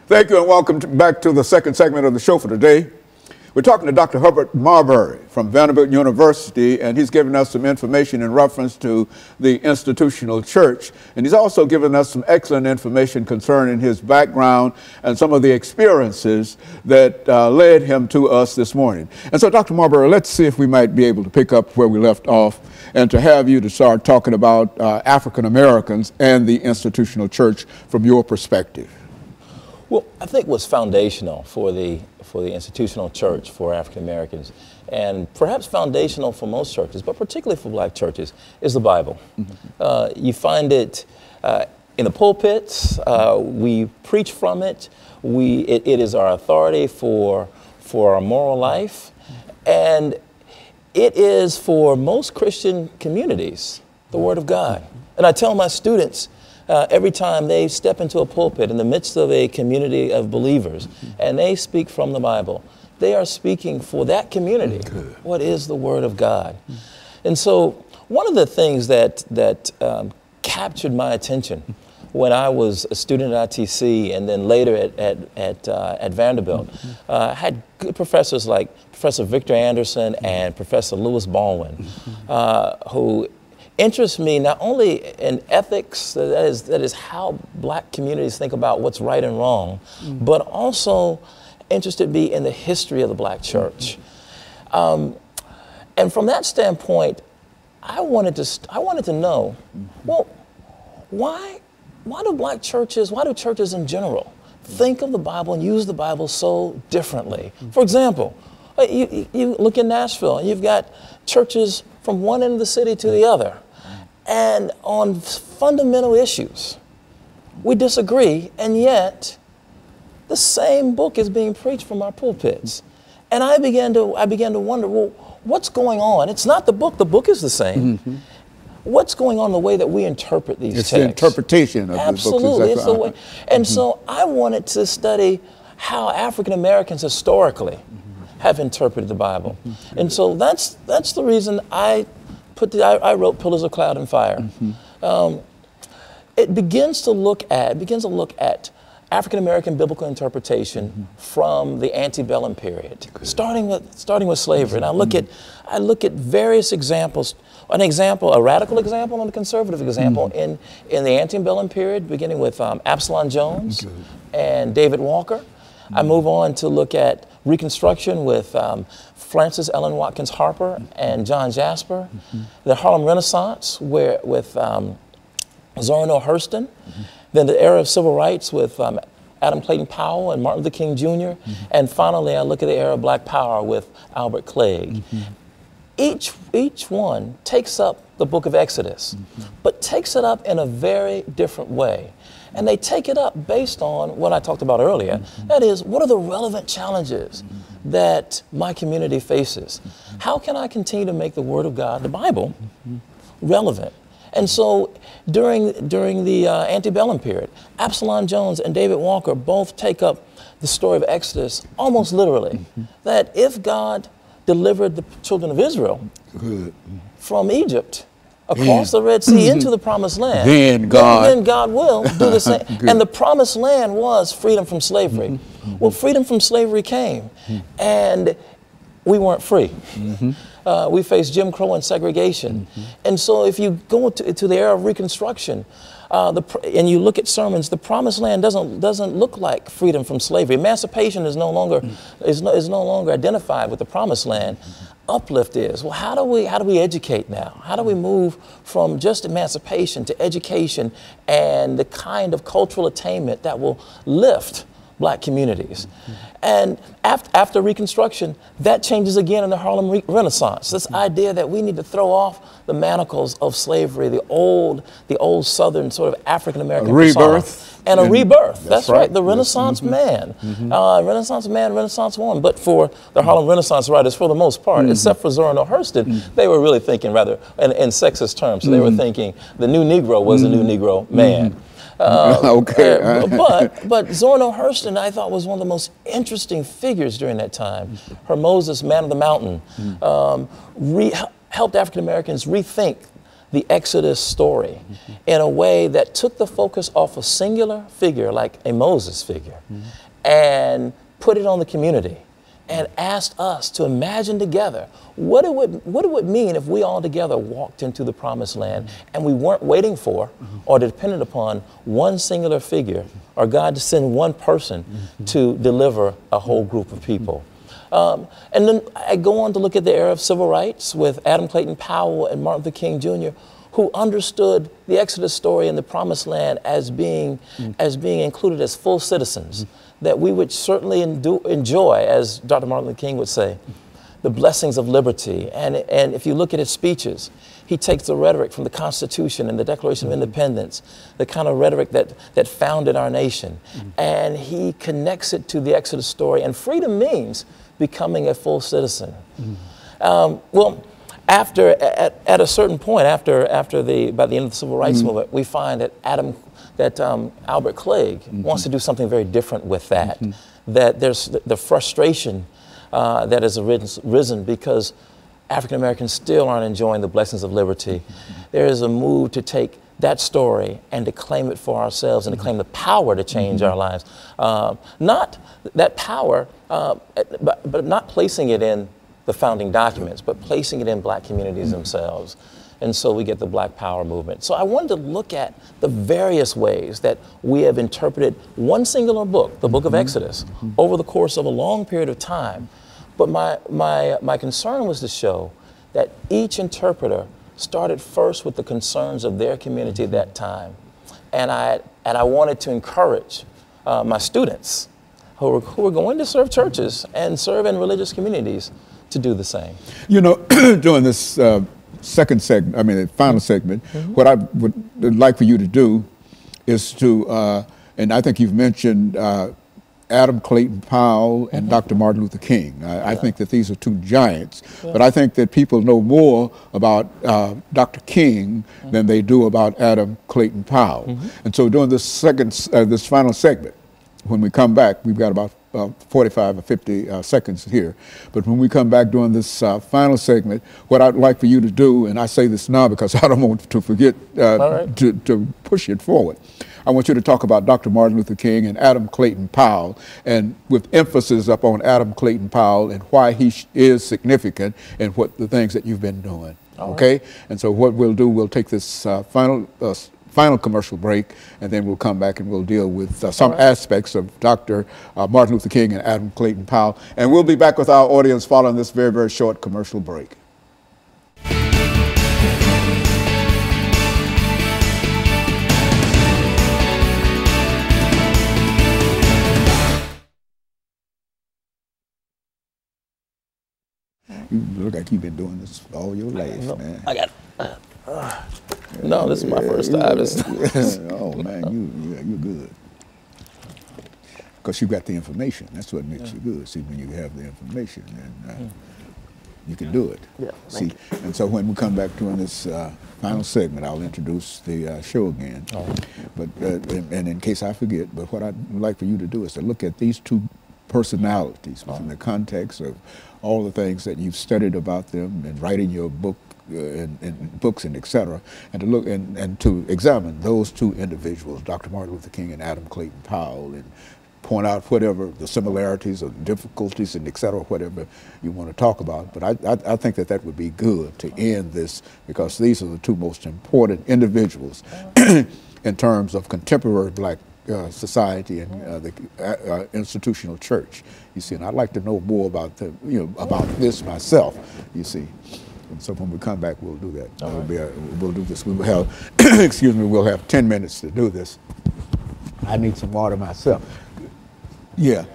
Thank you and welcome back to the second segment of the show for today. We're talking to Dr. Herbert Marbury from Vanderbilt University, and he's giving us some information in reference to the institutional church. And he's also given us some excellent information concerning his background and some of the experiences that led him to us this morning. And so, Dr. Marbury, let's see if we might be able to pick up where we left off and to have you to start talking about African Americans and the institutional church from your perspective. Well, I think what's foundational for the institutional church for African Americans, and perhaps foundational for most churches, but particularly for black churches, is the Bible. You find it in the pulpits. We preach from it. It is our authority for our moral life, and it is for most Christian communities the Word of God. And I tell my students, every time they step into a pulpit in the midst of a community of believers and they speak from the Bible, they are speaking for that community. What is the Word of God? And so one of the things that captured my attention when I was a student at ITC and then later at Vanderbilt, had good professors like Professor Victor Anderson and Professor Lewis Baldwin, who interests me not only in ethics, that is how black communities think about what's right and wrong, but also interested me in the history of the black church. And from that standpoint, I wanted to know, well, why do black churches, why do churches in general think of the Bible and use the Bible so differently? For example, you look in Nashville and you've got churches from one end of the city to the other. And on fundamental issues, we disagree, and yet the same book is being preached from our pulpits. And I began to wonder, well, what's going on? It's not the book is the same. What's going on in the way that we interpret these texts? It's the interpretation of Absolutely, the it's the way. And so I wanted to study how African Americans historically have interpreted the Bible. And so that's the reason I wrote Pillars of Cloud and Fire. It begins to look at African American biblical interpretation from the antebellum period, starting with slavery. And I look at various examples. A radical example and a conservative example in the antebellum period, beginning with Absalom Jones and David Walker. I move on to look at Reconstruction with Frances Ellen Watkins Harper and John Jasper. The Harlem Renaissance with Zora Neale Hurston. Then the era of civil rights with Adam Clayton Powell and Martin Luther King Jr. And finally, I look at the era of Black Power with Albert Clegg. Each one takes up the book of Exodus, but takes it up in a very different way. And they take it up based on what I talked about earlier. That is, what are the relevant challenges that my community faces? How can I continue to make the Word of God, the Bible, relevant? And so during the antebellum period, Absalom Jones and David Walker both take up the story of Exodus almost literally. That if God delivered the children of Israel from Egypt, across the Red Sea into the Promised Land, then God will do the same. And the Promised Land was freedom from slavery. Well, freedom from slavery came, and we weren't free. We faced Jim Crow and segregation. And so if you go to the era of Reconstruction, and you look at sermons, the Promised Land doesn't look like freedom from slavery. Emancipation is no longer identified with the Promised Land. Uplift is, well, how do we educate now? How do we move from just emancipation to education and the kind of cultural attainment that will lift black communities? And after Reconstruction, that changes again in the Harlem Renaissance. This idea that we need to throw off the manacles of slavery, the old Southern sort of African American rebirth. And a rebirth. That's right. The Renaissance man. Renaissance man, Renaissance woman. But for the Harlem Renaissance writers, for the most part, except for Zora Neale Hurston, they were really thinking rather in sexist terms. So they were thinking the new Negro was the new Negro man. But Zora Neale Hurston, I thought, was one of the most interesting figures during that time. Her Moses, Man of the Mountain, helped African Americans rethink the Exodus story in a way that took the focus off a singular figure like a Moses figure and put it on the community and asked us to imagine together what it would mean if we all together walked into the promised land and we weren't waiting for or dependent upon one singular figure or God to send one person to deliver a whole group of people. And then I go on to look at the era of civil rights with Adam Clayton Powell and Martin Luther King Jr., who understood the Exodus story and the promised land as being included as full citizens, that we would certainly enjoy, as Dr. Martin Luther King would say, the blessings of liberty. And if you look at his speeches, he takes the rhetoric from the Constitution and the Declaration of Independence, the kind of rhetoric that founded our nation, and he connects it to the Exodus story. And freedom means becoming a full citizen. Well, at a certain point, by the end of the Civil Rights Movement, we find that Albert Clegg wants to do something very different with that. That there's the frustration that has risen because African Americans still aren't enjoying the blessings of liberty. There is a move to take that story and to claim it for ourselves and to claim the power to change our lives. Not that power, but not placing it in the founding documents, but placing it in black communities themselves. And so we get the Black Power movement. So I wanted to look at the various ways that we have interpreted one singular book, the book of Exodus, over the course of a long period of time. But my concern was to show that each interpreter started first with the concerns of their community at that time. And I wanted to encourage my students who are going to serve churches and serve in religious communities to do the same. You know, during this second segment, I mean the final segment, what I would like for you to do is to, and I think you've mentioned Adam Clayton Powell and Dr. Martin Luther King. I think that these are two giants, but I think that people know more about Dr. King than they do about Adam Clayton Powell. And so during this this final segment, when we come back, we've got about 45 or 50 seconds here. But when we come back during this final segment, what I'd like for you to do, and I say this now because I don't want to forget to push it forward. I want you to talk about Dr. Martin Luther King and Adam Clayton Powell, and with emphasis up on Adam Clayton Powell and why he is significant and what the things that you've been doing. Okay? And so what we'll do, we'll take this final commercial break, and then we'll come back and we'll deal with some aspects of Dr. Martin Luther King and Adam Clayton Powell. And we'll be back with our audience following this very, very short commercial break. You look like you've been doing this all your life, man. I got no, this is my first time. Oh man, you're good. Because you got the information. That's what makes you good. See, when you have the information, then you can do it. Yeah. See, and so when we come back during this final segment, I'll introduce the show again. But and in case I forget, but what I'd like for you to do is to look at these two personalities within the context of all the things that you've studied about them and writing your book and books and et cetera, and to look and to examine those two individuals, Dr. Martin Luther King and Adam Clayton Powell, and point out whatever the similarities or difficulties and et cetera, whatever you want to talk about. But I think that that would be good to end this, because these are the two most important individuals in terms of contemporary black society and the institutional church. You see, and I'd like to know more about about this myself. You see, and so when we come back, we'll do that. We'll do this. We will have, excuse me, we'll have 10 minutes to do this. I need some water myself. Yeah.